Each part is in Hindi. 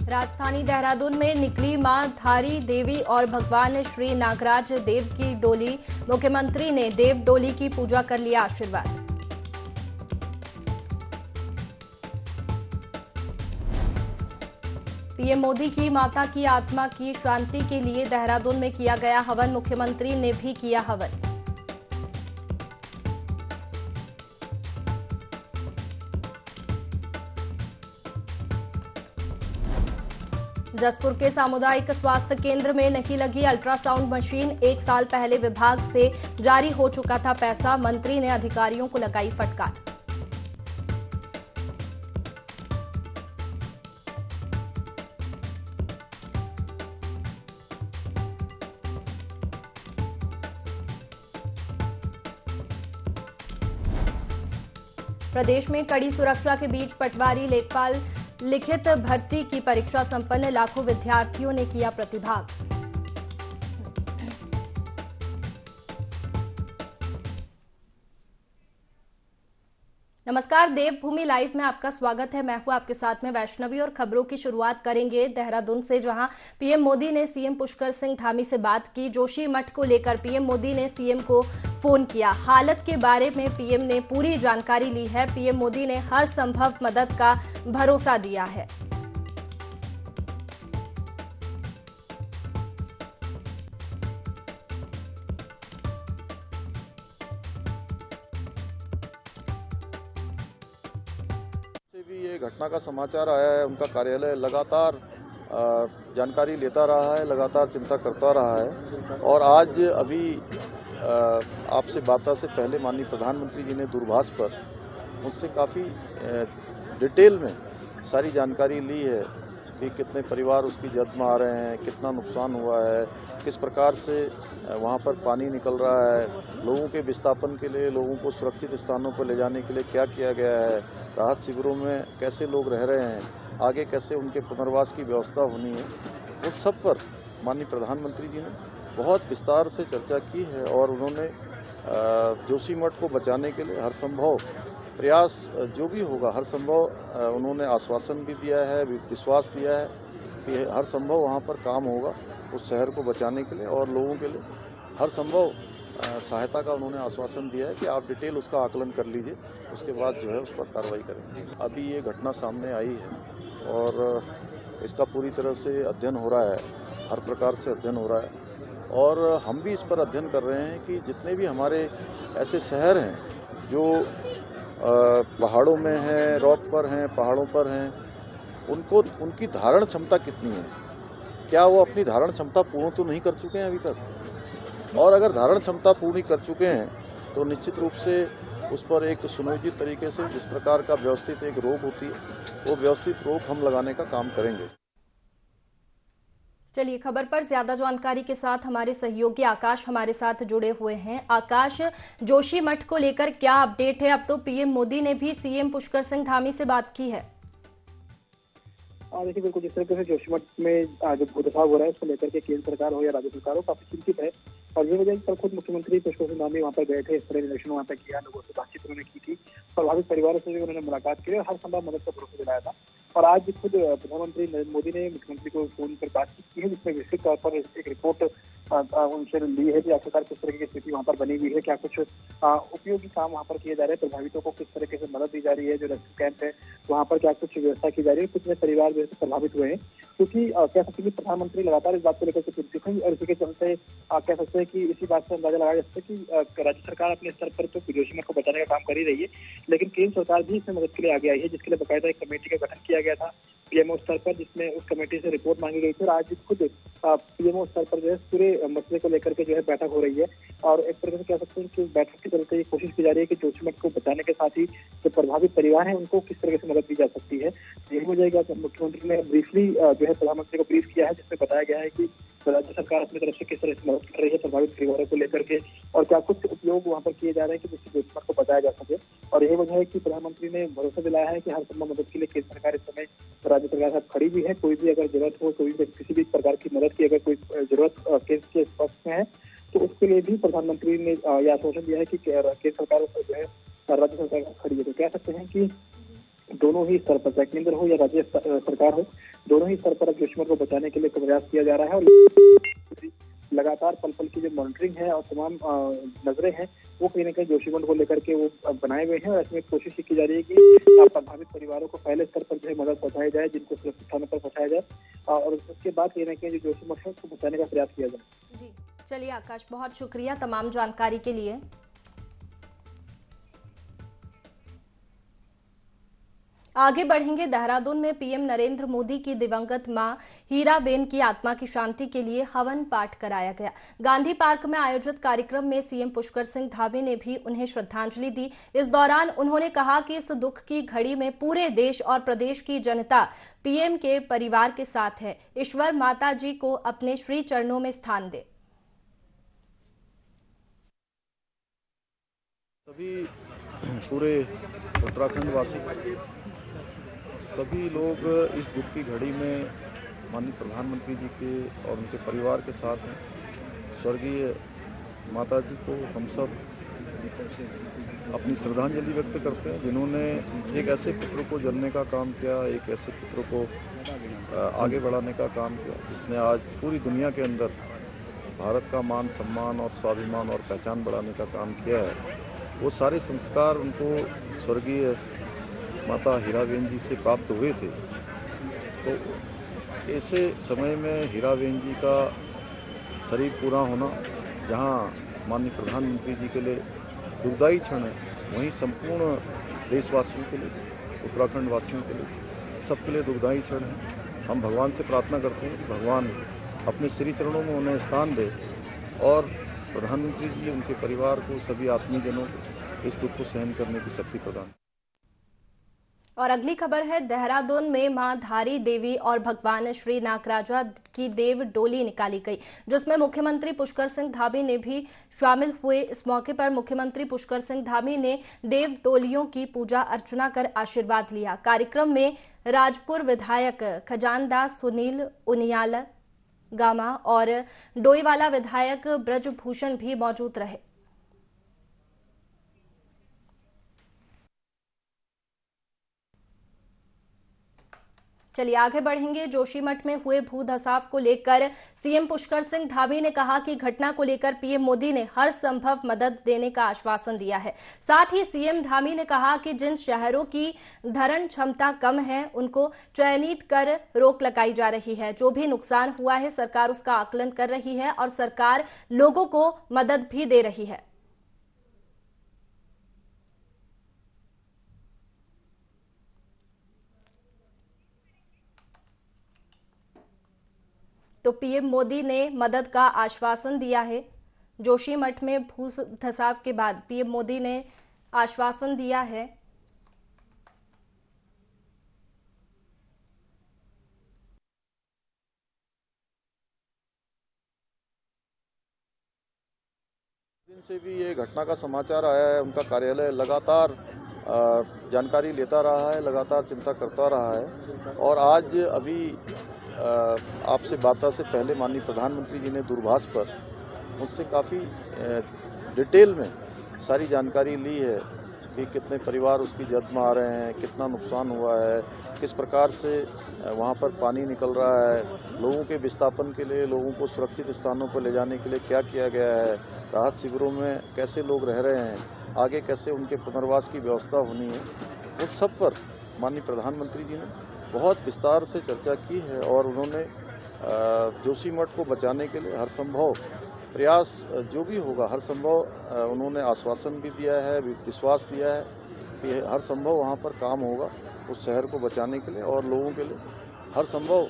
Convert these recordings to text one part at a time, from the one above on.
राजधानी देहरादून में निकली मां धारी देवी और भगवान श्री नागराज देव की डोली। मुख्यमंत्री ने देव डोली की पूजा कर लिया आशीर्वाद। पीएम मोदी की माता की आत्मा की शांति के लिए देहरादून में किया गया हवन। मुख्यमंत्री ने भी किया हवन। जसपुर के सामुदायिक स्वास्थ्य केंद्र में नहीं लगी अल्ट्रासाउंड मशीन। 1 साल पहले विभाग से जारी हो चुका था पैसा। मंत्री ने अधिकारियों को लगाई फटकार। प्रदेश में कड़ी सुरक्षा के बीच पटवारी लेखपाल लिखित भर्ती की परीक्षा संपन्न। लाखों विद्यार्थियों ने किया प्रतिभाग। नमस्कार, देवभूमि लाइव में आपका स्वागत है। मैं हूं आपके साथ में वैष्णवी और खबरों की शुरुआत करेंगे देहरादून से, जहां पीएम मोदी ने सीएम पुष्कर सिंह धामी से बात की। जोशी मठ को लेकर पीएम मोदी ने सीएम को फोन किया। हालत के बारे में पीएम ने पूरी जानकारी ली है। पीएम मोदी ने हर संभव मदद का भरोसा दिया है। भी ये घटना का समाचार आया है। उनका कार्यालय लगातार जानकारी लेता रहा है, लगातार चिंता करता रहा है और आज अभी आपसे बात से पहले माननीय प्रधानमंत्री जी ने दूरभाष पर मुझसे काफ़ी डिटेल में सारी जानकारी ली है कि कितने परिवार उसकी जद में आ रहे हैं, कितना नुकसान हुआ है, किस प्रकार से वहाँ पर पानी निकल रहा है, लोगों के विस्थापन के लिए, लोगों को सुरक्षित स्थानों पर ले जाने के लिए क्या किया गया है, राहत शिविरों में कैसे लोग रह रहे हैं, आगे कैसे उनके पुनर्वास की व्यवस्था होनी है, उस सब पर माननीय प्रधानमंत्री जी ने बहुत विस्तार से चर्चा की है और उन्होंने जोशी मठ को बचाने के लिए हर संभव प्रयास जो भी होगा, हर संभव उन्होंने आश्वासन भी दिया है, विश्वास दिया है कि हर संभव वहाँ पर काम होगा उस शहर को बचाने के लिए और लोगों के लिए हर संभव सहायता का उन्होंने आश्वासन दिया है कि आप डिटेल उसका आकलन कर लीजिए, उसके बाद जो है उस पर कार्रवाई करेंगे। अभी ये घटना सामने आई है और इसका पूरी तरह से अध्ययन हो रहा है, हर प्रकार से अध्ययन हो रहा है और हम भी इस पर अध्ययन कर रहे हैं कि जितने भी हमारे ऐसे शहर हैं जो पहाड़ों में हैं, रॉक पर हैं, पहाड़ों पर हैं, उनकी धारण क्षमता कितनी है, क्या वो अपनी धारण क्षमता पूर्ण तो नहीं कर चुके हैं अभी तक, और अगर धारण क्षमता पूरी कर चुके हैं तो निश्चित रूप से उस पर एक सुनियोजित तरीके से जिस प्रकार का व्यवस्थित एक रोक होती है वो व्यवस्थित रोक हम लगाने का काम करेंगे। चलिए, खबर पर ज्यादा जानकारी के साथ हमारे सहयोगी आकाश हमारे साथ जुड़े हुए हैं। आकाश, जोशी मठ को लेकर क्या अपडेट है? अब तो पीएम मोदी ने भी सीएम पुष्कर सिंह धामी से बात की है। देखिए, बिल्कुल जिस तरीके से जोशी मठ में जो भूदभाव हो रहा है उसको लेकर के केंद्र सरकार हो या राज्य सरकार हो काफी चिंतित है और ये वजह कल खुद मुख्यमंत्री पुष्कर सिंह धामी वहाँ पर गए थे, इस तरह निरीक्षण वहाँ पर किया, लोगों से बातचीत उन्होंने की थी, प्रभावित परिवारों से भी उन्होंने मुलाकात की और हर संभव मदद का भरोसा दिलाया था। और आज खुद प्रधानमंत्री नरेंद्र मोदी ने मुख्यमंत्री को फोन पर बातचीत की है, जिसमें विस्तृत तौर पर एक रिपोर्ट उनसे ली है कि आखिरकार किस तरह की स्थिति वहाँ पर बनी हुई है, क्या कुछ उपयोगी काम वहाँ पर किए जा रहे हैं, प्रभावितों को किस तरीके से मदद दी जा रही है, जो रेस्क्यू कैंप है वहाँ पर क्या कुछ व्यवस्था की जा रही है, कितने परिवार जो है प्रभावित हुए हैं, क्योंकि कह सकते हैं कि प्रधानमंत्री लगातार इस बात को लेकर चिंतित हैं और इसी के चलते कह सकते हैं कि इसी बात से अंदाजा लगाया जा सकता है कि राज्य सरकार अपने स्तर पर तो जोशी मठ को बचाने का काम कर ही रही है, लेकिन केंद्र सरकार भी इसमें मदद के लिए आगे आई है, जिसके लिए बाकायदा एक कमेटी का गठन किया गया था पीएमओ स्तर पर, जिसमें उस कमेटी से रिपोर्ट मांगी गई थी और आज खुद पीएमओ स्तर पर जो है पूरे मसले को लेकर के जो है बैठक हो रही है और एक तरह से कह सकते हैं कि बैठक के चलते ये कोशिश की जा रही है कि जोशी मठ को बचाने के साथ ही जो प्रभावित परिवार हैं उनको किस तरह से मदद दी जा सकती है। यही हो जाएगा कि मुख्यमंत्री ने ब्रीफली जो है प्रधानमंत्री को ब्रीफ किया है, जिसमें बताया गया है कि राज्य सरकार अपनी तरफ से किस तरह से मदद कर रही है प्रभावित परिवारों को लेकर के और क्या कुछ उपयोग वहाँ पर किए जा रहे हैं कि जिससे जोशी मठ को बचाया जा सके। और यही वजह है कि प्रधानमंत्री ने भरोसा दिलाया है कि हर संभव मदद के लिए केंद्र सरकार इस समय राज्य सरकार के साथ खड़ी भी है। कोई भी अगर जरूरत हो, कोई भी किसी भी प्रकार की मदद की अगर कोई जरूरत केंद्र के पक्ष में है तो उसके लिए भी प्रधानमंत्री ने यह आश्वासन दिया है कि केंद्र सरकार जो है राज्य सरकार खड़ी है। तो कह सकते हैं कि दोनों ही स्तर पर, चाहे केंद्र हो या राज्य सरकार हो, दोनों ही स्तर पर जोशीमठ को बचाने के लिए प्रयास किया जा रहा है और लगातार पल पल की जो मॉनिटरिंग है और तमाम नजरें हैं वो कहीं ना कहीं जोशीमठ को लेकर के वो बनाए हुए हैं और इसमें कोशिश की जा रही है कि प्रभावित परिवारों को पहले स्तर पर जो है मदद पहुंचाई जाए, जिनको सुरक्षित स्थानों पर पहुंचाया जाए और उसके बाद कहीं ना कहीं जो जोशीमठ है उसको बचाने का प्रयास किया जाए। जी चलिए आकाश, बहुत शुक्रिया तमाम जानकारी के लिए। आगे बढ़ेंगे। देहरादून में पीएम नरेंद्र मोदी की दिवंगत मां हीराबेन की आत्मा की शांति के लिए हवन पाठ कराया गया। गांधी पार्क में आयोजित कार्यक्रम में सीएम पुष्कर सिंह धामी ने भी उन्हें श्रद्धांजलि दी। इस दौरान उन्होंने कहा कि इस दुख की घड़ी में पूरे देश और प्रदेश की जनता पीएम के परिवार के साथ है। ईश्वर माता जी को अपने श्री चरणों में स्थान दे। सभी पूरे उत्तराखंड वासी, सभी लोग इस दुख की घड़ी में माननीय प्रधानमंत्री जी के और उनके परिवार के साथ हैं। स्वर्गीय माता जी को हम सब अपनी श्रद्धांजलि व्यक्त करते हैं, जिन्होंने एक ऐसे पुत्र को जन्मने का काम किया, एक ऐसे पुत्र को आगे बढ़ाने का काम किया, जिसने आज पूरी दुनिया के अंदर भारत का मान सम्मान और स्वाभिमान और पहचान बढ़ाने का काम किया है। वो सारे संस्कार उनको स्वर्गीय माता हीराबेन जी से प्राप्त हुए थे। तो ऐसे समय में हीराबेन जी का शरीर पूरा होना, जहां माननीय प्रधानमंत्री जी के लिए दुखदायी क्षण है, वहीं संपूर्ण देशवासियों के लिए, उत्तराखंड वासियों के लिए, सबके लिए दुखदायी क्षण है। हम भगवान से प्रार्थना करते हैं कि भगवान अपने श्री चरणों में उन्हें स्थान दे और प्रधानमंत्री जी उनके परिवार को, सभी आत्मीयजनों को इस दुख को सहन करने की शक्ति प्रदान। और अगली खबर है, देहरादून में मां धारी देवी और भगवान श्री नागराजा की देव डोली निकाली गई, जिसमें मुख्यमंत्री पुष्कर सिंह धामी ने भी शामिल हुए। इस मौके पर मुख्यमंत्री पुष्कर सिंह धामी ने देव डोलियों की पूजा अर्चना कर आशीर्वाद लिया। कार्यक्रम में राजपुर विधायक खजानदास सुनील उनियाल गामा और डोईवाला विधायक ब्रजभूषण भी मौजूद रहे। चलिए आगे बढ़ेंगे। जोशीमठ में हुए भू धसाव को लेकर सीएम पुष्कर सिंह धामी ने कहा कि घटना को लेकर पीएम मोदी ने हर संभव मदद देने का आश्वासन दिया है। साथ ही सीएम धामी ने कहा कि जिन शहरों की धरण क्षमता कम है उनको चयनित कर रोक लगाई जा रही है। जो भी नुकसान हुआ है सरकार उसका आकलन कर रही है और सरकार लोगों को मदद भी दे रही है। तो पीएम मोदी ने मदद का आश्वासन दिया है। जोशीमठ में भू धसाव के बाद पीएम मोदी ने आश्वासन दिया है। दिन से भी ये घटना का समाचार आया है, उनका कार्यालय लगातार जानकारी लेता रहा है, लगातार चिंता करता रहा है और आज अभी आपसे बात से पहले माननीय प्रधानमंत्री जी ने दूरभाष पर मुझसे काफ़ी डिटेल में सारी जानकारी ली है कि कितने परिवार उसकी जद में आ रहे हैं, कितना नुकसान हुआ है, किस प्रकार से वहाँ पर पानी निकल रहा है, लोगों के विस्थापन के लिए, लोगों को सुरक्षित स्थानों पर ले जाने के लिए क्या किया गया है, राहत शिविरों में कैसे लोग रह रहे हैं, आगे कैसे उनके पुनर्वास की व्यवस्था होनी है, उन सब पर माननीय प्रधानमंत्री जी ने बहुत विस्तार से चर्चा की है और उन्होंने जोशीमठ को बचाने के लिए हर संभव प्रयास जो भी होगा, हर संभव उन्होंने आश्वासन भी दिया है, विश्वास दिया है कि हर संभव वहाँ पर काम होगा उस शहर को बचाने के लिए और लोगों के लिए हर संभव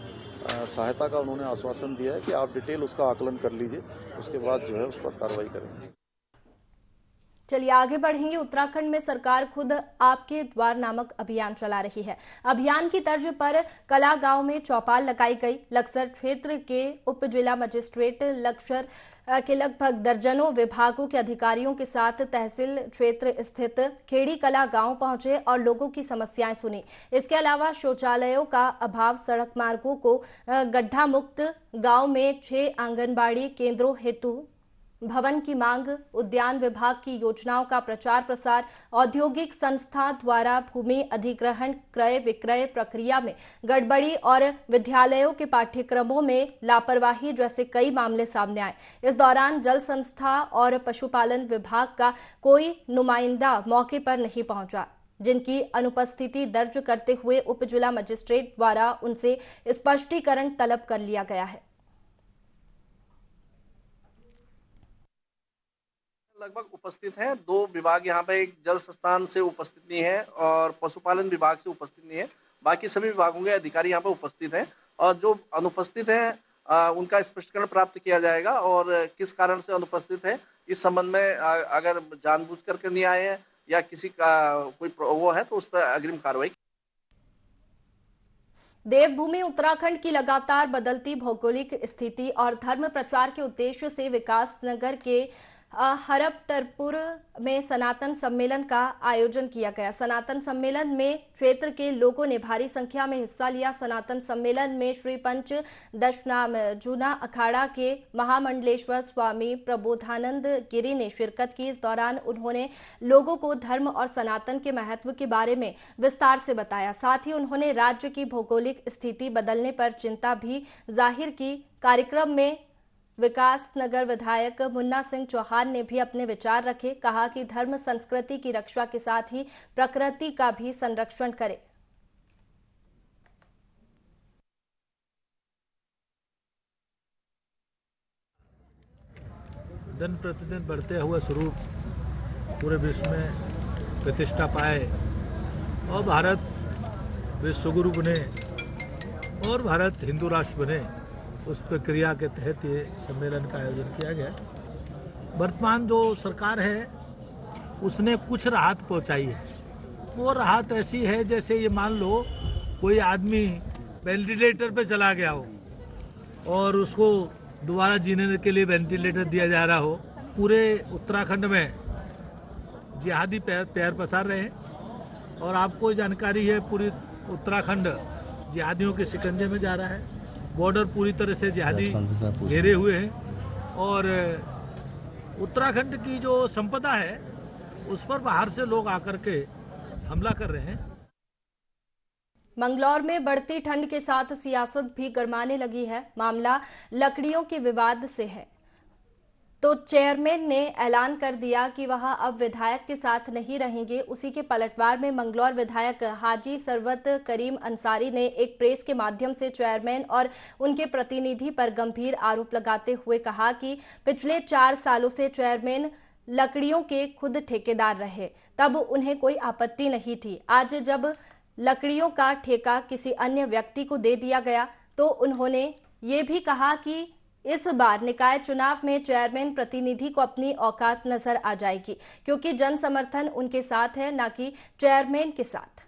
सहायता का उन्होंने आश्वासन दिया है कि आप डिटेल उसका आकलन कर लीजिए, उसके बाद जो है उस पर कार्रवाई करेंगे। चलिए आगे बढ़ेंगे। उत्तराखंड में सरकार खुद आपके द्वार नामक अभियान चला रही है। अभियान की तर्ज पर कला गांव में चौपाल लगाई गई। लक्सर क्षेत्र के उप जिला मजिस्ट्रेट लक्सर के लगभग दर्जनों विभागों के अधिकारियों के साथ तहसील क्षेत्र स्थित खेड़ी कला गांव पहुंचे और लोगों की समस्याएं सुनी। इसके अलावा शौचालयों का अभाव, सड़क मार्गों को गड्ढा मुक्त, गांव में 6 आंगनबाड़ी केंद्रों हेतु भवन की मांग, उद्यान विभाग की योजनाओं का प्रचार प्रसार, औद्योगिक संस्था द्वारा भूमि अधिग्रहण क्रय विक्रय प्रक्रिया में गड़बड़ी और विद्यालयों के पाठ्यक्रमों में लापरवाही जैसे कई मामले सामने आए। इस दौरान जल संस्था और पशुपालन विभाग का कोई नुमाइंदा मौके पर नहीं पहुंचा, जिनकी अनुपस्थिति दर्ज करते हुए उप जिला मजिस्ट्रेट द्वारा उनसे स्पष्टीकरण तलब कर लिया गया है। लगभग उपस्थित हैं। 2 विभाग यहाँ पे, एक जल संस्थान से उपस्थित नहीं है और पशुपालन विभाग से उपस्थित नहीं है। बाकी सभी विभागों के अधिकारी यहाँ पे उपस्थित हैं और जो अनुपस्थित हैं उनका स्पष्टीकरण प्राप्त किया जाएगा और किस कारण से अनुपस्थित है इस संबंध में अगर जानबूझ करके नहीं आए हैं या किसी का कोई वो है तो उस पर अग्रिम कार्रवाई। देवभूमि उत्तराखंड की लगातार बदलती भौगोलिक स्थिति और धर्म प्रचार के उद्देश्य से विकासनगर के हरपटरपुर में सनातन सम्मेलन का आयोजन किया गया। सनातन सम्मेलन में क्षेत्र के लोगों ने भारी संख्या में हिस्सा लिया। सनातन सम्मेलन में श्री पंच दशनामजूना अखाड़ा के महामंडलेश्वर स्वामी प्रबोधानंद गिरी ने शिरकत की। इस दौरान उन्होंने लोगों को धर्म और सनातन के महत्व के बारे में विस्तार से बताया। साथ ही उन्होंने राज्य की भौगोलिक स्थिति बदलने पर चिंता भी जाहिर की। कार्यक्रम में विकासनगर विधायक मुन्ना सिंह चौहान ने भी अपने विचार रखे। कहा कि धर्म संस्कृति की रक्षा के साथ ही प्रकृति का भी संरक्षण करें। दिन प्रतिदिन बढ़ते हुए स्वरूप पूरे विश्व में प्रतिष्ठा पाए और भारत विश्वगुरु बने और भारत हिंदू राष्ट्र बने, उस प्रक्रिया के तहत ये सम्मेलन का आयोजन किया गया। वर्तमान जो सरकार है उसने कुछ राहत पहुंचाई है। वो राहत ऐसी है जैसे ये मान लो कोई आदमी वेंटिलेटर पे चला गया हो और उसको दोबारा जीने के लिए वेंटिलेटर दिया जा रहा हो। पूरे उत्तराखंड में जिहादी पैर पसार रहे हैं और आपको जानकारी है पूरी उत्तराखंड जिहादियों के शिकंजे में जा रहा है। बॉर्डर पूरी तरह से जिहादी घेरे हुए हैं और उत्तराखंड की जो संपदा है उस पर बाहर से लोग आकर के हमला कर रहे हैं। मंगलौर में बढ़ती ठंड के साथ सियासत भी गरमाने लगी है। मामला लकड़ियों के विवाद से है तो चेयरमैन ने ऐलान कर दिया कि वह अब विधायक के साथ नहीं रहेंगे। उसी के पलटवार में मंगलौर विधायक हाजी सरवत करीम अंसारी ने एक प्रेस के माध्यम से चेयरमैन और उनके प्रतिनिधि पर गंभीर आरोप लगाते हुए कहा कि पिछले 4 सालों से चेयरमैन लकड़ियों के खुद ठेकेदार रहे, तब उन्हें कोई आपत्ति नहीं थी। आज जब लकड़ियों का ठेका किसी अन्य व्यक्ति को दे दिया गया तो उन्होंने ये भी कहा कि इस बार निकाय चुनाव में चेयरमैन प्रतिनिधि को अपनी औकात नजर आ जाएगी, क्योंकि जन समर्थन उनके साथ है, न कि चेयरमैन के साथ।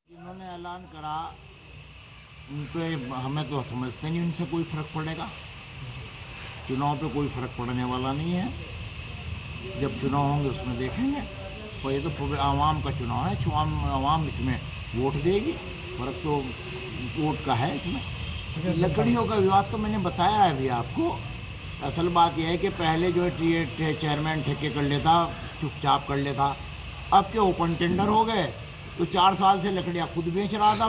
जिन्होंने ऐलान करा उन पे हमें तो समझते नहीं उनसे कोई फर्क पड़ेगा। चुनाव पे कोई फर्क पड़ने वाला नहीं है। जब चुनाव होंगे उसमें देखेंगे। तो ये तो आवाम का चुनाव है, आवाम इसमें वोट देगी। फर्क तो वोट का है इसमें। लकड़ियों का विवाद तो मैंने बताया है अभी आपको। असल बात यह है कि पहले जो चेयरमैन ठेके कर लेता, चुपचाप कर लेता, अब के ओपन टेंडर हो गए तो 4 साल से लकड़ियाँ खुद बेच रहा था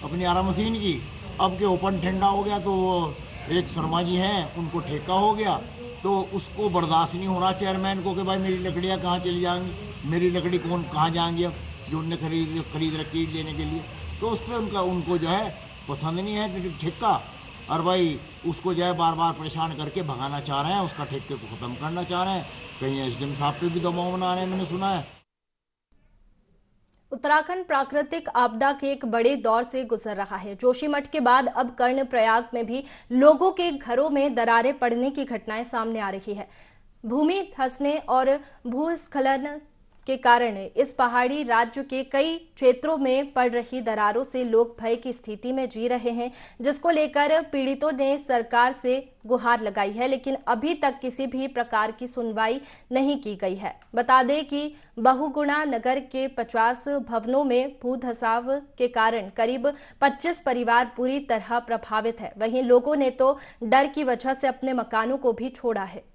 अपनी आरा मशीन की। अब के ओपन टेंडर हो गया तो वो एक शर्मा जी हैं उनको ठेका हो गया, तो उसको बर्दाश्त नहीं हो रहा चेयरमैन को कि भाई मेरी लकड़ियाँ कहाँ चली जाएंगी, मेरी लकड़ी कहाँ जाएंगी अब जो उनने खरीद रखी लेने के लिए। तो उस पर उनको जो है पसंद नहीं है ठेका, और भाई उसको जो है बार बार परेशान करके भगाना चाह रहे हैं, उसका ठेके को ख़त्म करना चाह रहे हैं। कहीं एसडीएम साहब पे भी दबाव बना रहे हैं, मैंने सुना है। उत्तराखंड प्राकृतिक आपदा के एक बड़े दौर से गुजर रहा है। जोशीमठ के बाद अब कर्णप्रयाग में भी लोगों के घरों में दरारें पड़ने की घटनाएं सामने आ रही है। भूमि धंसने और भूस्खलन के कारण इस पहाड़ी राज्य के कई क्षेत्रों में पड़ रही दरारों से लोग भय की स्थिति में जी रहे हैं, जिसको लेकर पीड़ितों ने सरकार से गुहार लगाई है, लेकिन अभी तक किसी भी प्रकार की सुनवाई नहीं की गई है। बता दें कि बहुगुणा नगर के 50 भवनों में भू धसाव के कारण करीब 25 परिवार पूरी तरह प्रभावित है। वहीं लोगों ने तो डर की वजह से अपने मकानों को भी छोड़ा है।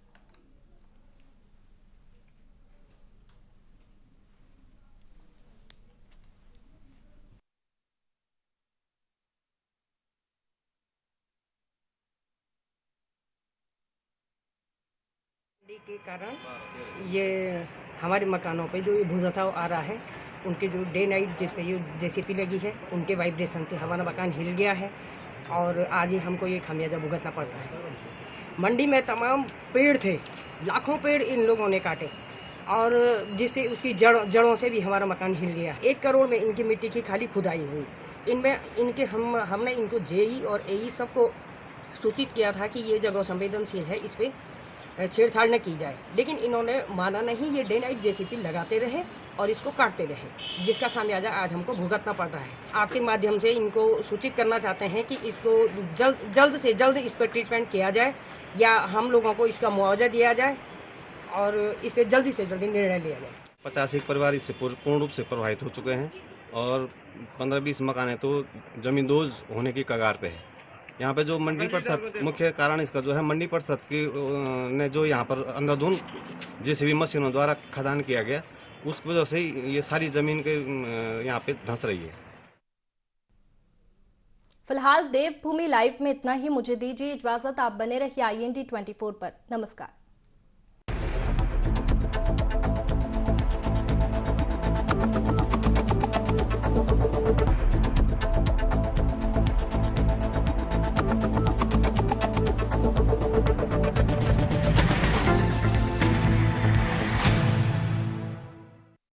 के कारण ये हमारे मकानों पे जो ये भूधसाव आ रहा है, उनके जो डे नाइट जिस पे ये जेसीपी लगी है, उनके वाइब्रेशन से हमारा मकान हिल गया है और आज ही हमको ये खामियाजा भुगतना पड़ रहा है। मंडी में तमाम पेड़ थे, लाखों पेड़ इन लोगों ने काटे और जिससे उसकी जड़ों से भी हमारा मकान हिल गया। 1 करोड़ में इनकी मिट्टी की खाली खुदाई हुई। इनमें इनके हमने इनको जेई और एई सबको सूचित किया था कि ये जगह संवेदनशील है, इस पे छेड़छाड़ न की जाए, लेकिन इन्होंने माना नहीं। ये डे नाइट जेसीपी लगाते रहे और इसको काटते रहे, जिसका खामियाजा आज हमको भुगतना पड़ रहा है। आपके माध्यम से इनको सूचित करना चाहते हैं कि इसको जल्द से जल्द इस पर ट्रीटमेंट किया जाए या हम लोगों को इसका मुआवजा दिया जाए और इस पर जल्दी से जल्दी निर्णय लिया जाए। 85 परिवार इससे पूर्ण रूप से प्रभावित हो चुके हैं और 15-20 मकान तो जमींदोज होने की कगार पे है। यहाँ पे जो मंडी परिषद, मुख्य कारण इसका जो है मंडी परिषद की ने जो यहाँ पर अंधाधुंध जेसीबी मशीनों द्वारा खदान किया गया, उस वजह से ये सारी जमीन के यहाँ पे धंस रही है। फिलहाल देवभूमि लाइव में इतना ही। मुझे दीजिए इजाजत। आप बने रहिए IND 24 पर। नमस्कार।